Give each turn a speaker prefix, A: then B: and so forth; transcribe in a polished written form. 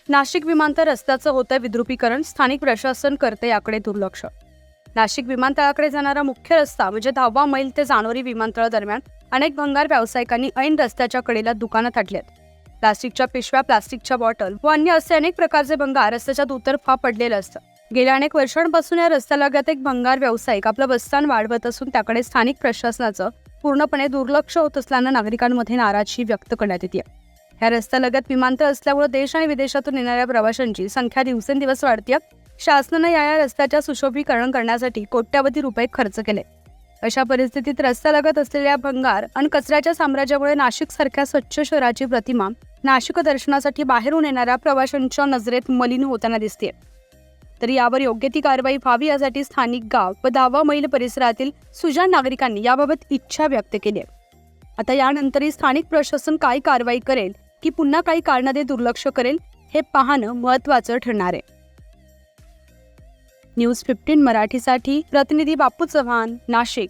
A: नाशिक विमानतळ रस्त्याचं होतं विद्रुपीकरण, स्थानिक प्रशासन करते याकडे दुर्लक्ष। नाशिक विमानतळाकडे जाणारा मुख्य रस्ता म्हणजे 10वा मैल ते जानोरी विमानतळ दरम्यान अनेक भंगार व्यावसायिकांनी ऐन रस्त्याच्या कडेला दुकानं थाटली आहेत। प्लास्टिकच्या पिशव्या, प्लास्टिकच्या बॉटल व अन्य असे अनेक प्रकारचे भंगार रस्त्याच्या दुतर्फा पडलेलं असतं। गेल्या अनेक वर्षांपासून या रस्त्यालगत एक भंगार व्यावसायिक आपलं बसस्थान वाढवत असून त्याकडे स्थानिक प्रशासनाचं पूर्णपणे दुर्लक्ष होत असल्यानं नागरिकांमध्ये नाराजी व्यक्त करण्यात येते। या रस्त्यालगत विमानतळ असल्यामुळे देश आणि विदेशातून येणाऱ्या प्रवाशांची संख्या दिवसेंदिवस वाढते। शासनाने या रस्त्याच्या सुशोभीकरण करण्यासाठी कोट्यावधी रुपये खर्च केले। अशा परिस्थितीत रस्त्यालगत असलेल्या भंगार आणि कचऱ्याच्या साम्राज्यामुळे नाशिक सारख्या स्वच्छ शहराची प्रतिमा नाशिक दर्शनासाठी बाहेरून येणाऱ्या प्रवाशांच्या नजरेत मलिन होताना दिसते। तरी यावर योग्य ती कारवाई व्हावी यासाठी स्थानिक गाव व 10वा मैल परिसरातील सुजाण नागरिकांनी याबाबत इच्छा व्यक्त केली आहे। आता यानंतरही स्थानिक प्रशासन काय कारवाई करेल की पुन्हा काही कारणाने दुर्लक्ष करेल हे पाहणं महत्त्वाचं ठरणार आहे। न्यूज 15 मराठीसाठी प्रतिनिधी बापू चव्हाण, नाशिक।